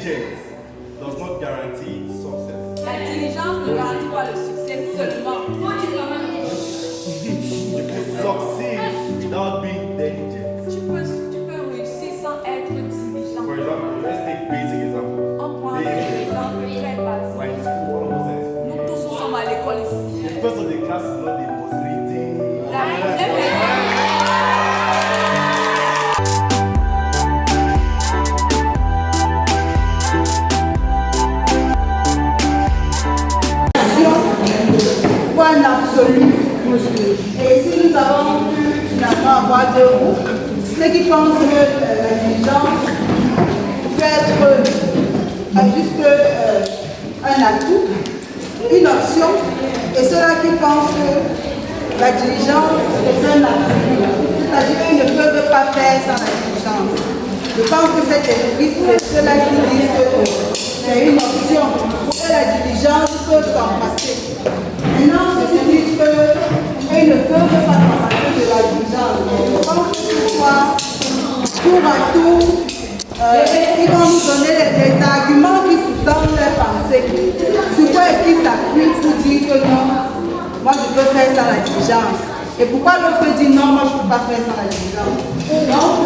Diligence does not guarantee success. La diligence ne garantit pas le succès seulement. You can succeed without being diligent. Tu peux réussir sans être diligent. For example, let's take basic examples. On prend un exemple très basique. Like in school, all of us are in school. Nous tous nous sommes à l'école ici. The first of the class is not the most reading. Point absolu. Et si nous avons pu finalement avoir deux groupes, ceux qui pensent que la diligence peut être juste un atout, une option, et ceux-là qui pensent que la diligence est un atout, c'est-à-dire qu'ils ne peuvent pas faire sans la diligence. Je pense que cette esprit, c'est ceux-là qui disent que c'est une option et la diligence peut s'en passer. Maintenant, ceux qui disent qu'ils ne peuvent pas s'en passer de la diligence. Je pense que ce soit tour à tour, ils vont nous donner les arguments qui sous-tendent leurs pensées. Sur quoi est-ce qu'ils s'appuient pour dire que non, moi je peux faire sans la diligence. Et pourquoi l'autre dit non, moi je ne peux pas faire sans la diligence. Donc,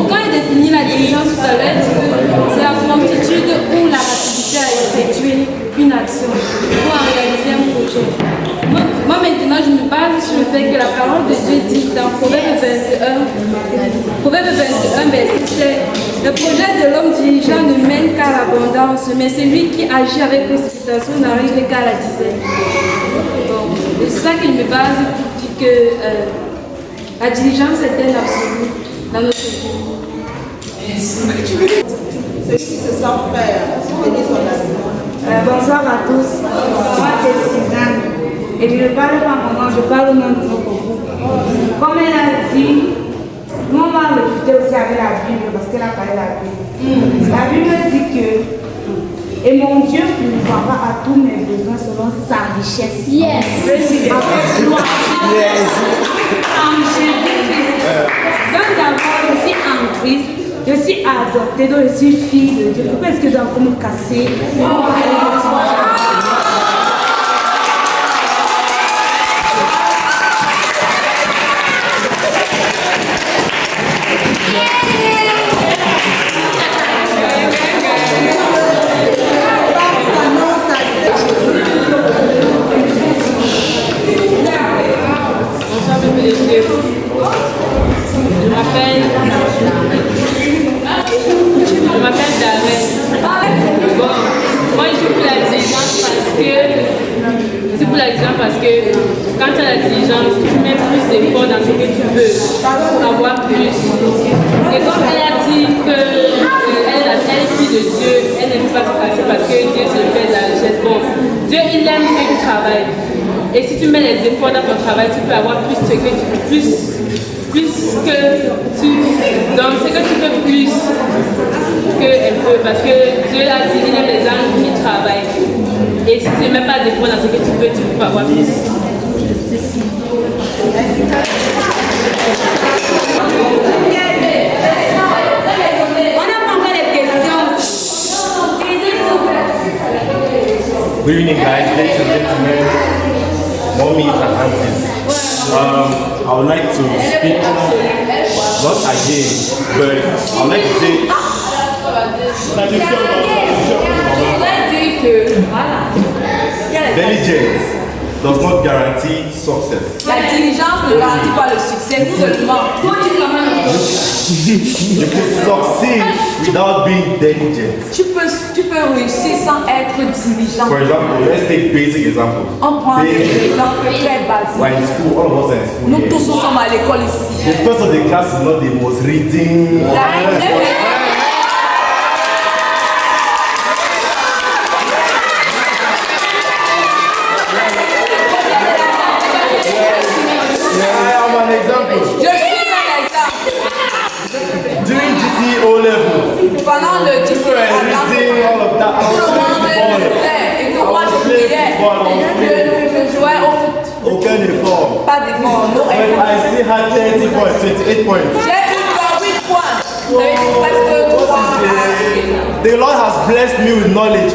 Quand il définit la diligence tout à l'heure, c'est la promptitude ou la rapidité à effectuer une action ou à réaliser un projet. Moi maintenant, je me base sur le fait que la parole de Dieu dit dans Proverbe 21, verset 7, le projet de l'homme diligent ne mène qu'à l'abondance, mais celui qui agit avec précipitation n'arrive qu'à la dizaine. Bon, c'est ça que je me base pour dire que la diligence est un absolu dans notre vie. ceux qui se sentent prêts à soutenir son action. Bonsoir à tous. Moi, c'est Suzanne. Et je ne parle pas vraiment, je parle au nom de notre groupe. Comme elle a dit, nous on va l'écouter aussi avec la Bible, parce qu'elle a parlé de la Bible. La Bible dit que, et mon Dieu pourvoira à tous mes besoins selon sa richesse. Yes. En fait, gloire. En Jésus-Christ. Donc d'abord, je suis en Christ. Je suis adoptée, donc je suis fille de Dieu. Pourquoi est-ce que je dois me casser? Je m'appelle Darren. Bon, moi je suis pour la diligence parce que quand tu as la diligence, tu mets plus d'efforts dans ce que tu veux avoir plus. Et comme elle a dit qu'elle est fille de Dieu, elle n'aime pas se passer parce que Dieu se fait de la richesse. Bon, Dieu il aime que tu travailles. Et si tu mets les efforts dans ton travail, tu peux avoir plus ce que tu veux, plus que tu. Donc c'est que tu veux plus qu'elle peut, parce que Dieu a dit il aime les gens qui travaillent. Et si tu ne mets pas d'efforts dans ce que tu veux, tu peux avoir plus. Good evening, guys, ladies and gentlemen, mommies and aunties. I would like to speak, not again, but I would like to say. Diligence does not guarantee success. La diligence ne garantit pas le succès seulement. You can succeed without being diligent. Tu peux réussir sans être diligent. For example, let's take basic examples. On prend un exemple très basique. Like in school, all of us are in school. Nous here. tous nous sommes à l'école ici. The first of the class is not the most reading. example. Je suis un exemple. During GCE O level, Pendant le people were reading all of that. I tout was le monde playing le football. faisait. Et que moi, je priais. Je jouais au foot. Aucun effort. Pas d'effort, no But effort. I still had 30 points, 28 points. J'ai eu 8 points. J'avais presque 3. The Lord has blessed me with knowledge.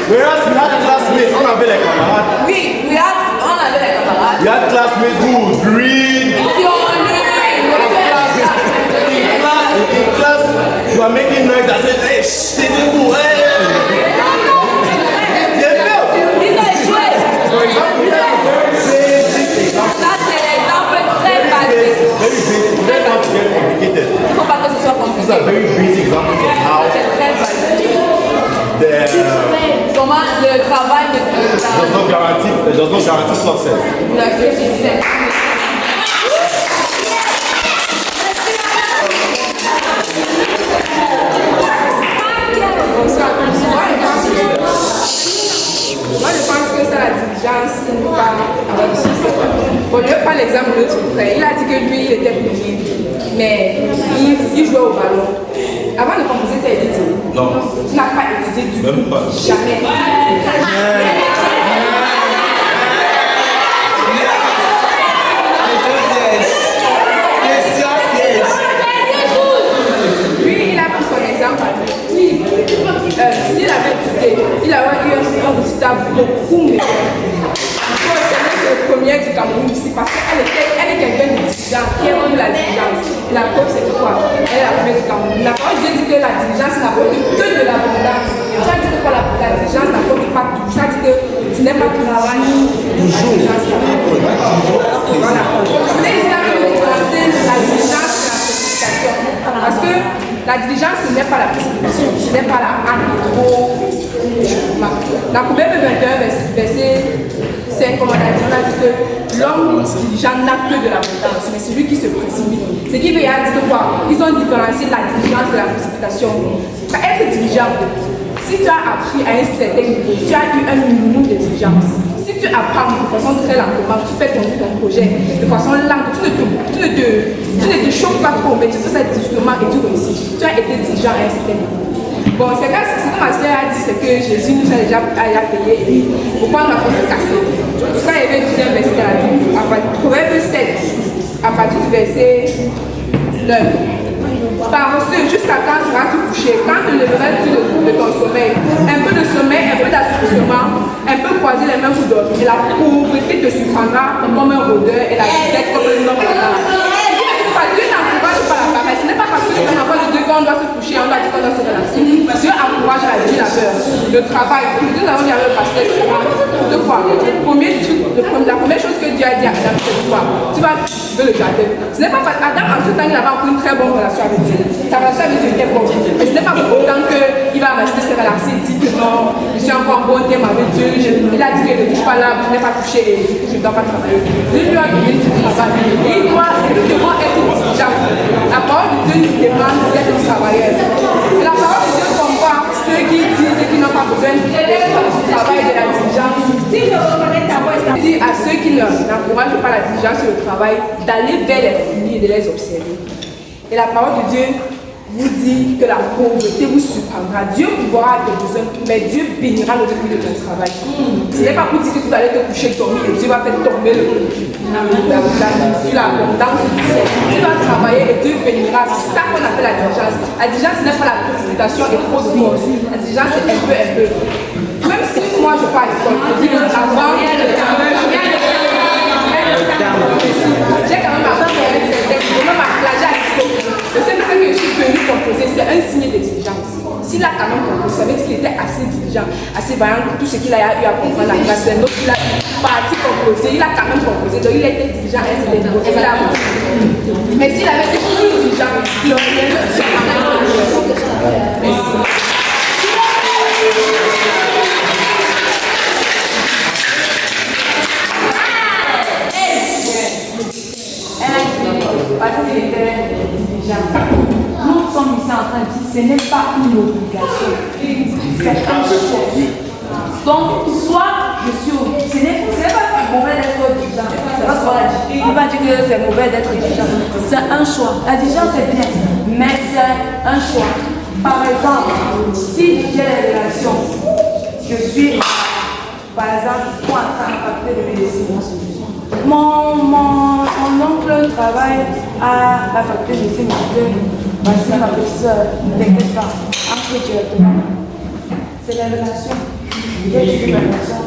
Whereas we had classmates, on avait les camarades. Oui, on avait des camarades. We had classmates who would read. Qui ont lu. In class, you are making noise. I said, hey, shh, this is cool. Hey. They felt. Ils ont échoué. Ça, c'est l'exemple très basique. Very basic. We don't want to get complicated. Il ne faut pas que ce soit These are compliqué. very basic examples of how C'est très basique. Comment le travail does not guarantee success. le succès. Moi, je pense que c'est la diligence qui nous va avoir du succès. Bon, je vais prendre l'exemple de notre frère. Il a dit que lui, il était premier, mais il jouait au ballon. Avant de composer, tu as étudié. Non. Tu n'as pas étudié du Même tout. pas. Jamais. Lui, il a pris son exemple à lui. S'il avait étudié, il aurait eu un résultat beaucoup meilleur. C'est le premier du Cameroun ici parce qu'elle est quelqu'un de diligent, qui aime la diligence. La preuve, c'est quoi? Elle est la première du Cameroun. La parole de Dieu dit que la diligence n'apporte que de l'abondance. Tu as dit que quoi, la diligence n'apporte pas tout. Tu as dit que ce n'est pas tout travail. Voilà. Mais il s'agit de différencier la diligence et la précipitation. Parce que la diligence, ce n'est pas la précipitation, ce n'est pas la hâte trop. La Proverbe 21, verset 5, comme on a dit que l'homme diligent n'a que de l'abondance, mais celui qui se précipite. Ce qui veut dire que quoi? Ils ont différencié la diligence de la précipitation. Être diligent, si tu as appris à un certain niveau, tu as eu un minimum de diligence. Si tu apprends de façon très lentement, tu fais ton projet de façon lente, tu ne te chauffes pas trop, mais tu fais ça doucement et tu réussis. Tu as été diligent à un certain niveau. Bon, ce que ma soeur a dit, c'est que Jésus nous a déjà payé et pourquoi on a fait se casser. Tout ça, il y avait le deuxième verset de la Bible. Proverbe 7, à partir du verset 9. Par ce, jusqu'à quand seras-tu couché? Quand te leveras-tu de ton sommeil? Un peu de sommeil, un peu d'assouplissement, un peu croiser les mains pour dormir. Et la pauvreté te surprendra comme un rôdeur et la disette comme un homme en Dieu n'encourage pas la paresse. Ce n'est pas parce que c'est un enfant de Dieu qu'on doit se coucher, on doit dire qu'on doit se relaxer. Dieu encourage la vie, la peur, le travail. Nous avons dit à le pasteur, de quoi? La première chose que Dieu a dit à Adam, c'est quoi? Tu vas cultiver le jardin. Ce n'est pas parce qu'Adam, en ce temps, il avait encore une très bonne relation avec Dieu. Sa relation avec Dieu était bonne. Mais ce n'est pas pour autant qu'il va rester se relaxer et dire que non, je suis encore en bon terme avec Dieu. Il a dit que ne touche pas là, je n'ai pas touché et je ne dois pas travailler. Dieu lui a donné du travail. Et nous devons être diligents. La parole de Dieu nous demande d'être travailleurs. Et la parole de Dieu compare ceux qui disent et qui n'ont pas besoin du travail et de la diligence. Dit à ceux qui n'encouragent pas la diligence et le travail d'aller vers les fruits et de les observer. Et la parole de Dieu vous dit que la pauvreté vous surprendra. Dieu pourra tes besoins, mais Dieu bénira le fruit de ton travail. Ce n'est pas pour dire que tu vas aller te coucher, dormir et Dieu va faire tomber l'abondance du ciel. Tu vas travailler et Dieu bénira. C'est ça qu'on appelle la diligence. La diligence, ce n'est pas la précipitation et trop de force. La diligence, c'est un peu. Même si moi je pars à l'école, je dis que avant, j'ai quand même appris à un certain niveau, même à plager à l'école. Le seul fait que je suis venu composer, c'est un signe de diligence. S'il a quand même composé, ça veut dire qu'il était assez diligent, assez vaillant pour tout ce qu'il a eu à comprendre la classe. Donc il a parti composer, il a quand même composé, donc il a été diligent à un certain niveau. Mais s'il avait été plus diligent, il aurait bien fait. Merci. Parce qu'il était diligent. Nous sommes ici en train train de dire, ce n'est pas une obligation. C'est un choix. Donc, soit je suis obligé, ce n'est pas mauvais d'être dirigeant. C'est pas ce qu'on a dit. On va dire que c'est mauvais d'être dirigeant. C'est un choix. La diligence c'est bien, mais c'est un choix. Par exemple, si j'ai des relations, je suis, par exemple, moi en train de parler de médecine. Mon oncle travaille à la faculté de médecine. Voici ma petite soeur, ne t'inquiète pas, entre directement. C'est la relation. J'ai étudié ma relation.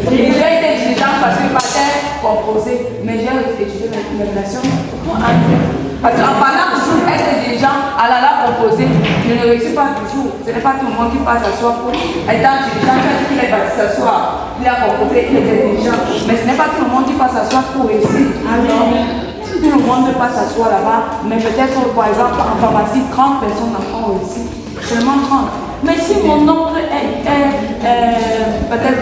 J'ai été dirigeante parce que ma tête composée, mais j'ai étudié mes relations pour entrer. Parce qu'en parlant toujours être dirigeant, à la composée, je ne réussis pas toujours. Ce n'est pas tout le monde qui passe s'asseoir pour étant dirigeant. Tu as dit qu'il est parti s'asseoir, il a composé, il était dirigeant. Mais ce n'est pas tout le monde qui passe s'asseoir pour réussir. Alors, tout le monde ne passe s'asseoir là-bas, mais peut-être par exemple en pharmacie, 30 personnes n'ont réussi. Seulement 30. Mais si mon oncle est peut-être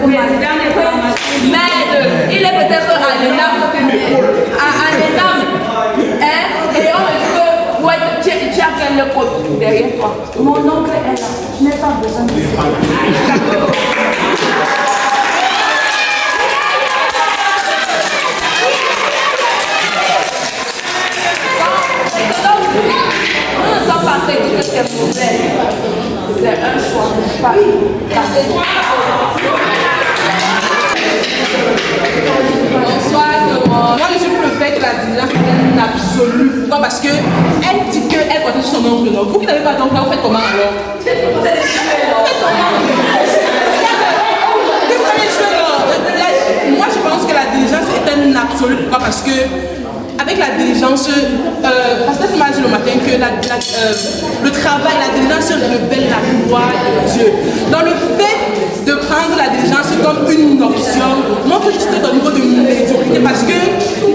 il est peut-être à l'ENAM, et on me dit que ouais, tu as quel code derrière toi. Mon oncle est là, je n'ai pas besoin de ça. Nous ne sommes pas très que c'est mauvais. C'est un choix. Bonsoir. Moi, je suis pour le fait que la diligence est absolue. Pourquoi? Parce qu'elle dit qu'elle protège son oncle. Vous qui n'avez pas d'oncle, vous faites comment alors? Vous faites comment? Moi, je pense que la diligence est un absolu. Pourquoi? Parce que avec la diligence, Pasteur m'a dit le matin que le travail, la diligence révèle la gloire de Dieu. Dans le fait de prendre la diligence comme une option, moi, il faut juste être au niveau de médiocrité parce que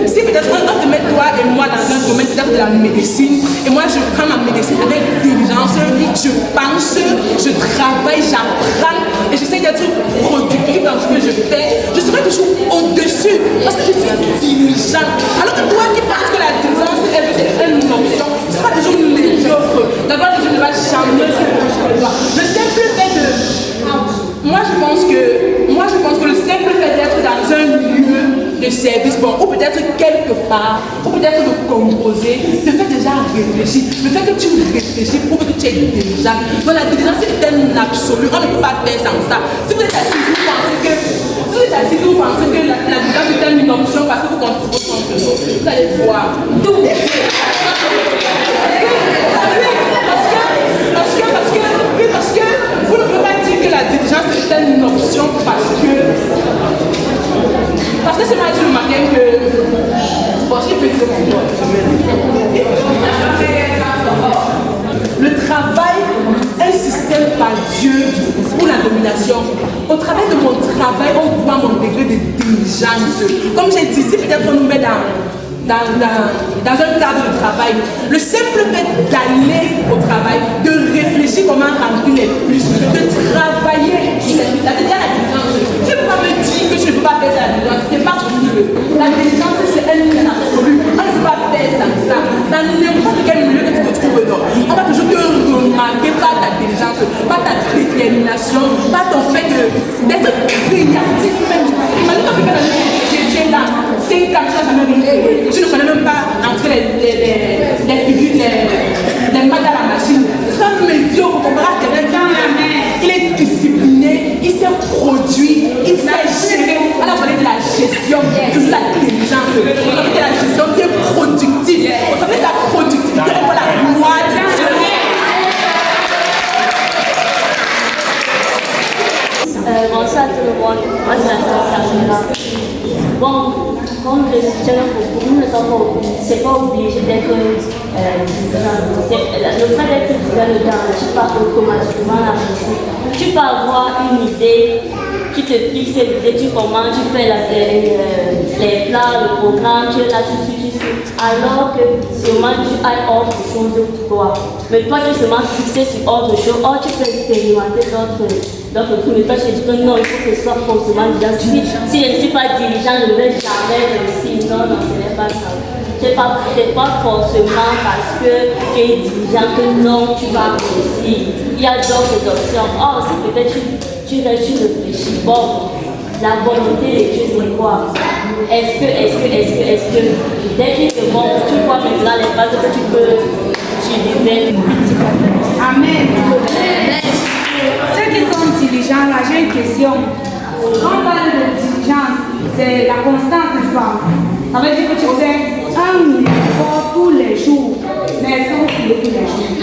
si peut-être on te met toi et moi dans un domaine peut-être de la médecine, et moi je prends ma médecine avec diligence, je pense, je travaille, j'apprends et j'essaie d'être productif dans ce que je fais, je serai toujours au-dessus parce que je suis dirigeant. Alors que toi qui penses que la diligence est une option, ce sera toujours médiocre. D'abord, je ne vais jamais faire le simple fait de... Moi je pense que le simple fait d'être dans un lieu de service, bon, ou peut-être quelque part, ou peut-être de composer, te fait déjà réfléchir. Le fait que tu réfléchis prouve que tu es dirigeant. Donc la diligence est un absolu, on ne peut pas faire sans ça. Si vous êtes assis, vous pensez que la diligence est une option parce que vous contribuez son nom, vous allez voir. Tout. Parce que vous ne pouvez pas dire que la diligence est une option parce que c'est m'a dit le matin que bon, j'ai fait le travail est un système par Dieu pour la domination. Au travers de mon travail, on voit mon degré de diligence. Comme j'ai dit, si peut-être on nous met dans un cadre de travail, le simple fait d'aller au travail, de réfléchir comment remplir les plus, de travailler sur les plus, c'est-à-dire la diligence. Tu ne peux pas me dire que je ne peux pas faire la diligence, c'est pas possible. La diligence, c'est un absolu. On ne peut pas faire ça. Dans n'importe quel milieu que tu te trouves dedans, on va toujours te remarquer par ta diligence, par ta détermination, par ton fait d'être créatif même. Imagine quand quelqu'un j'ai là, 5 ans, je ne connais même pas entrer les figures, les maths à la machine. C'est un médiocre comparé à quelqu'un. Il est discipliné, il s'est produit, il sait gérer. On a parlé de la gestion, de l'intelligence. On a parlé de la gestion, tu es productif. On a parlé de la productivité, on voit la gloire de Dieu. Bonsoir tout le monde, moi c'est la sœur Sabrina. Bon, comme je disais pour nous, c'est pas obligé d'être dirigeant. Le fait d'être dirigeant ne t'enrichit pas automatiquement la réussite. Tu peux avoir une idée, tu te fixes l'idée, tu commences, tu fais les plans, le programme, tu es là, tu suis. Alors que seulement tu as autre chose pour toi. Mais toi tu es seulement fixé sur autre chose, or tu peux expérimenter d'autres trucs. Mais toi je te dis que non, il faut que ce soit forcément dirigeant. Si je ne suis pas dirigeant, je ne vais jamais réussir. Non, ce n'est pas ça. c'est pas forcément parce que tu es dirigeant que non, tu vas réussir. Il y a d'autres options. Oh, si peut-être tu réfléchis, bon, la volonté de Dieu c'est quoi? Est-ce que, dès qu'il te montre, tu vois maintenant les bases que tu peux utiliser. Amen. Ceux qui sont diligents, là, j'ai une question. Quand on parle de diligence, c'est la constance, n'est-ce pas? Ça veut dire que tu fais un effort tous les jours. Mais est-ce que vous faites tous les jours?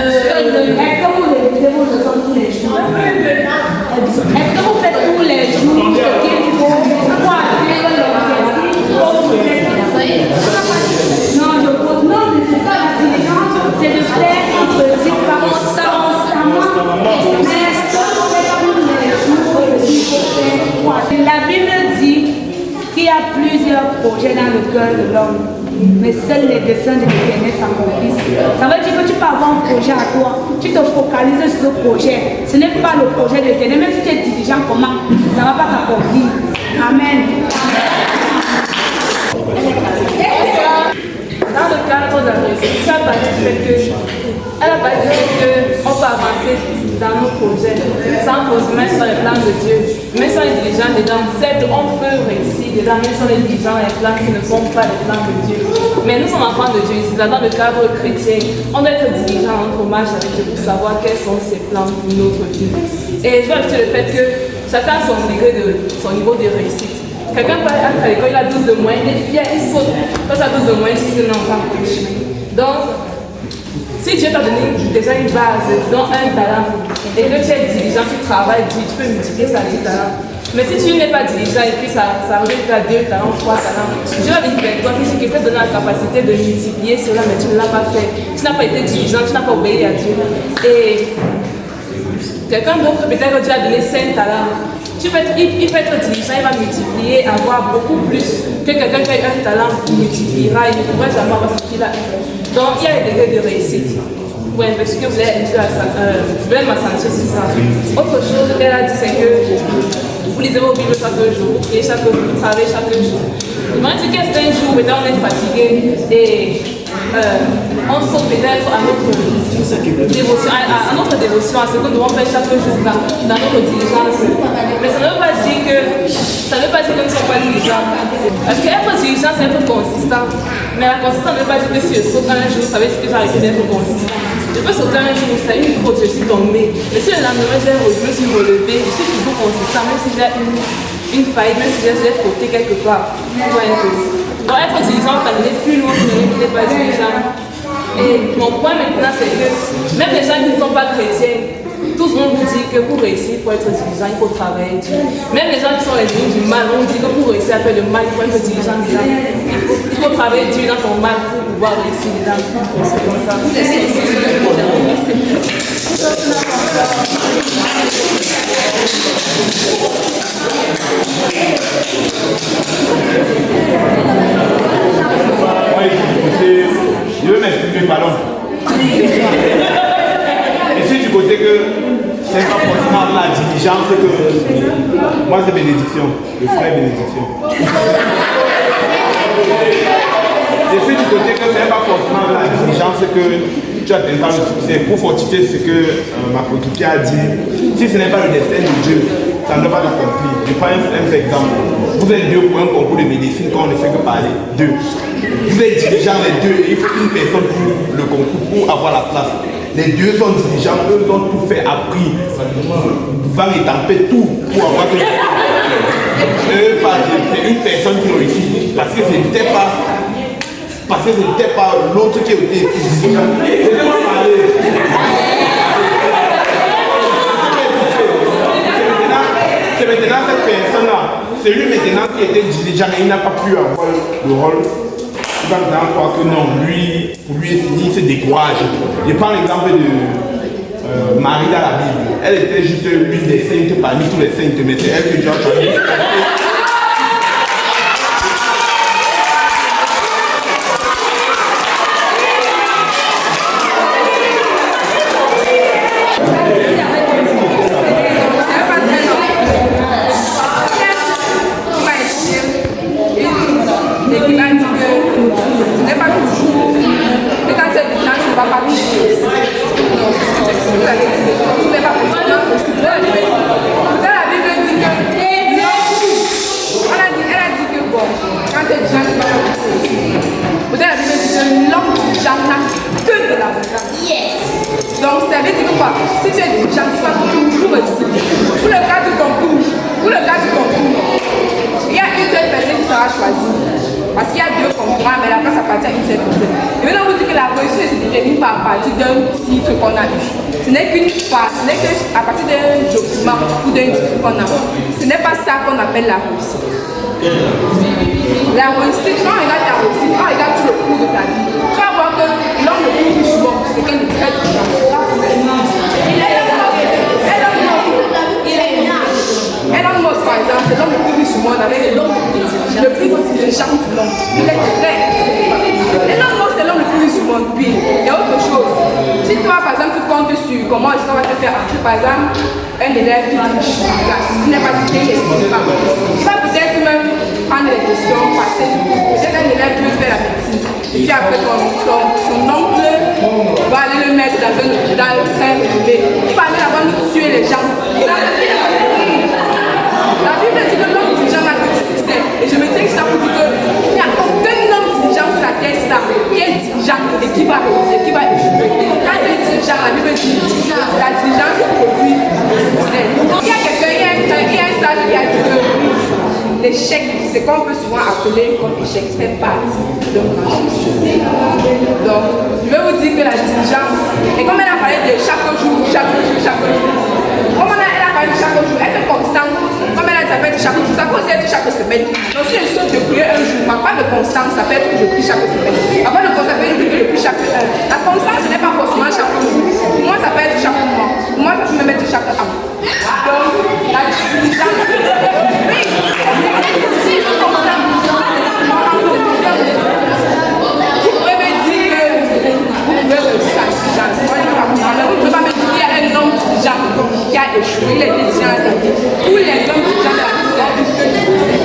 Est-ce que vous réalisez vos leçons tous les jours? Est-ce que vous faites tous les jours ce qu'il faut pour atteindre l'objectif? Non, c'est ça la diligence, c'est de faire un petit pas constamment. Mais est-ce que vous faites tous les jours ce qu'il faut faire? La Bible dit qu'il y a plusieurs projets dans le cœur de l'homme, mais seuls les desseins de l'Éternel s'accomplissent. Ça veut dire que tu peux avoir un projet à toi, tu te focalises sur ce projet. Ce n'est pas le projet de l'Éternel, même si tu es diligent, comment ça ne va pas s'accomplir. Amen. Dans le cadre de la réussite, elle n'a pas dit qu'on peut avancer dans nos projets sans forcément être sur les plans de Dieu. Mais sur les dirigeants dedans, certes, on peut réussir dedans, mais sur les dirigeants, les plans qui ne sont pas les plans de Dieu. Mais nous sommes enfants de Dieu ici, dans le cadre chrétien. On doit être dirigeant en notre marche avec Dieu pour savoir quels sont ses plans pour notre vie. Et je veux ajouter le fait que chacun a son niveau de réussite. Quelqu'un peut être à l'école, il a 12 de moins, il est fier, il saute. Quand tu as 12 de moins, tu dis que non, on va empêcher. Donc, si Dieu t'a donné déjà une base, disons un talent, et que tu es diligent, tu travailles, tu peux multiplier ça à 10 talents. Mais si tu n'es pas dirigeant et puis ça arrive à 2 talents, 3 talents, Dieu va dire que toi, si quelqu'un te donne la capacité de multiplier cela, mais tu ne l'as pas fait. Tu n'as pas été dirigeant, tu n'as pas obéi à Dieu. Et quelqu'un d'autre, peut-être que Dieu a donné 5 talents. Il peut être dirigeant, il va multiplier, avoir beaucoup plus que quelqu'un qui a un talent qui multipliera, il ne pourra jamais avoir ce qu'il a. Donc il y a des degrés de réussite. Oui, parce que vous voulez m'accentuer sur ça. Autre chose qu'elle a dit, c'est que vous lisez vos Bibles chaque jour, vous priez chaque jour, vous travaillez chaque jour. Je me dis qu'est-ce qu'un jour, maintenant on est fatigué et on saute peut-être à notre dévotion, à ce que nous devons faire chaque jour dans notre diligence. Mais ça ne veut pas dire que nous ne sommes pas diligents. Parce qu'être dirigeant, c'est être consistant. Mais la consistance ne veut pas dire que si je saute un jour, ça veut dire que j'ai arrêté d'être consistant. Je peux sauter un jour, c'est une faute, je suis tombée. Mais si le lendemain, je me suis relevée, je suis toujours consistant, même si j'ai une faillite, même si j'ai fauté quelque part. Donc être dirigeant, ça n'est plus loin que quelqu'un qui n'est pas dirigeant. Et mon point maintenant, c'est que même les gens qui ne sont pas chrétiens, tous vont vous dire que pour réussir, pour être dirigeant, il faut travailler dur. Même les gens qui sont les dirigeants du mal vont dire que pour réussir à faire le mal, il faut être dirigeant du mal. Il faut travailler dur dans ton mal pour pouvoir réussir dedans. C'est comme ça. Je veux m'exprimer, pardon. Et c'est du côté que c'est pas forcément la diligence que moi c'est bénédiction, le frère bénédiction. Et c'est du côté que c'est pas forcément la diligence que tu as tenté le succès pour fortifier ce que ma coéquipière a dit. Si ce n'est pas le destin de Dieu, ça ne doit pas s'accomplir. Je prends un simple exemple. Vous êtes deux pour un concours de médecine quand on ne fait que parler. Deux. Vous êtes dirigeants les deux et il faut une personne pour le concours pour avoir la place. Les deux sont dirigeants, eux ont tout fait appris. Vent et tempête, tout pour avoir que c'est une personne qui réussit. Parce que ce n'était pas l'autre qui était dirigeant. C'est maintenant cette personne-là, c'est lui maintenant qui était dirigeant et il n'a pas pu avoir le rôle. Il va maintenant croire que non, pour lui est fini, il se décourage. Je prends l'exemple de Marie dans la Bible. Elle était juste l'une des saintes parmi tous les saintes, mais c'est elle que Dieu a choisi. vous avez dit, tout n'est pas forcément possible dans la Bible. Pourtant, la Bible dit que elle a dit que bon, quand tu es déjà, tu vas pas possible. Pourtant, la Bible dit que l'homme déjà n'a que de l'abondance. Donc, ça veut dire quoi? Si tu es déjà, tu vas toujours réussir. Pour le cas du concours, il y a une seule personne qui sera choisie. Parce qu'il y a 2 concurrents, mais la place appartient à une seule personne. Et maintenant, vous dites que la réussite se détermine par partir d'un titre qu'on a eu. Ce n'est qu'une phase, ce n'est qu'à partir d'un document ou d'un titre qu'on a. Ce n'est pas ça qu'on appelle la réussite. La réussite, quand on regarde ta réussite, quand on regarde tout le cours de ta vie, tu vas voir que l'homme le plus riche du monde, c'est quelqu'un de très riche. Elon Musk, par exemple, c'est l'homme le plus riche du monde, avec le plus intelligent du monde. Il est très. Elon Musk, c'est l'homme le plus riche du monde. Puis, il y a autre chose. Si toi, par exemple, tu comptes sur comment est-ce qu'on va te faire entrer, par exemple, un élève qui est riche en classe, qui n'est pas cité, qui n'est pas. Il va peut-être même prendre les questions, passer du coup. Peut-être un élève qui veut faire la médecine. Et puis après, son oncle va aller le mettre dans un hôpital très renommé. Il va aller là-bas nous tuer les gens. La Bible dit que l'homme dirigeant n'a que du succès. Et je me tiens que ça pour dire qu'il n'y a aucun homme dirigeant sur la terre qui est dirigeant et qui va échouer. Quand tu es dirigeant, la Bible dit que la dirigeance produit du succès. Il y a quelqu'un, il y a un sage qui a dit que l'échec, c'est qu'on peut souvent appeler comme échec, fait partie de mon succès. Donc, je vais vous dire que la diligence, et comme elle a parlé de chaque jour, comme elle a parlé de chaque jour, elle est constante, comme elle a dit, ça peut être chaque jour, ça peut aussi être chaque semaine. Donc, si je saute de prier un jour, ma part de constance, ça peut être que je prie chaque semaine. Ma part de constance, ça peut être que je prie chaque heure. La constance, ce n'est pas forcément chaque jour. Pour moi, ça peut être chaque mois. Pour moi, ça peut me mettre chaque an. Donc, la diligence, oui, si je suis constante, vous pouvez me dire que vous pouvez réussir la diligence. Moi, je ne vais pas comprendre. Vous ne pouvez pas me dire qu'il y a un homme dirigeant qui a échoué. Il est dirigeant à sa vie. Tous les hommes dirigeants de la vie ont eu que du succès.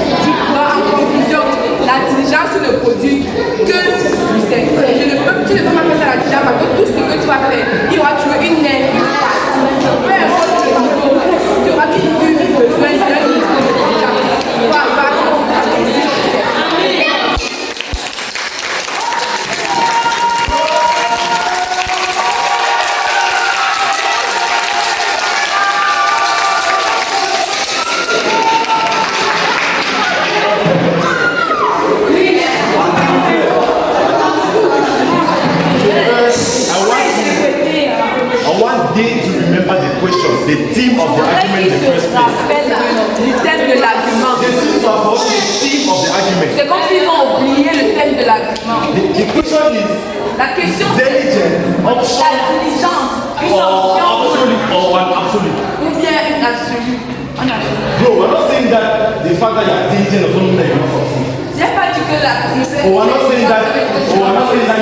Donc, en conclusion, la diligence ne produit que du succès. Tu ne peux pas faire la diligence parce que tout ce que tu vas faire, il y aura toujours une aide, une passe. Peu importe ce que tu auras toujours besoin d'un niveau de diligence pour avoir ton succès. The theme of the argument in the first place. Du thème de l'argument. The theme of the argument. C'est comme s'ils ont oublié le thème de l'argument. The question is, la question diligence, option, la diligence, une option or an absolute. Ou bien une absolue. No, we're not saying that the fact that you are diligent or something that you will not succeed. J'ai pas dit que la we're not saying that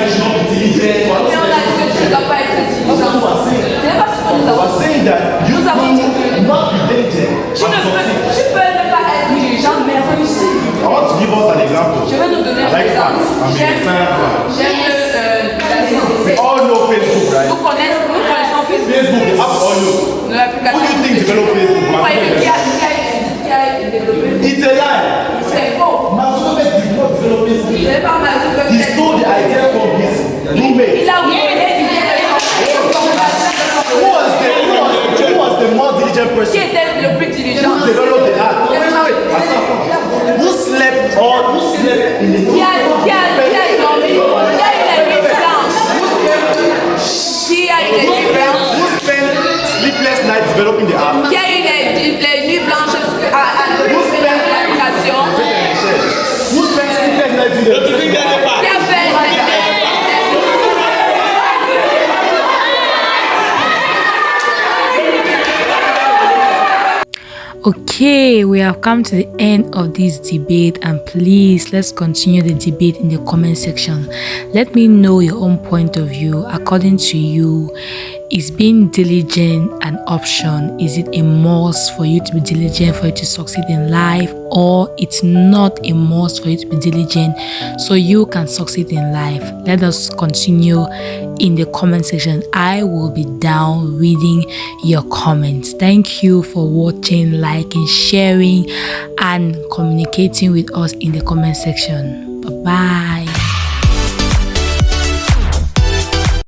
you should not be diligent. Mais on a dit que tu ne dois pas être diligent. That's what we're saying. C'est pas ce que nous avons We're saying that you nous avons dit que not be diligent. tu peux ne pas être diligent mais réussir. I want to give us an example. Je vais nous donner un exemple. J'aime we all know Facebook, right? nous connaissons Facebook. Facebook, the app all know. Who do you think developed Facebook? Qui a développé? It's a lie. C'est faux. Mark Zuckerberg did not develop Facebook. Ce n'est pas Mark Zuckerberg. He stole the idea from his roommate. Il a oublié l'idée. Who was the more diligent person? Qui était le plus diligent? Who developed the app? Who slept in the Qui a dormi? Qui a eu les nuits blanches? Qui a eu les nuits blanches? Who spent sleepless nights developing the app? Qui a eu les nuits blanches à l'application? Who spent sleepless nights in the app? Qui a fait Okay, we have come to the end of this debate, and please let's continue the debate in the comment section. Let me know your own point of view. According to you, is being diligent an option? Is it a must for you to be diligent for you to succeed in life, or it's not a must for you to be diligent so you can succeed in life? Let us continue in the comment section. I will be down reading your comments. Thank you for watching, liking, sharing, and communicating with us in the comment section. Bye bye.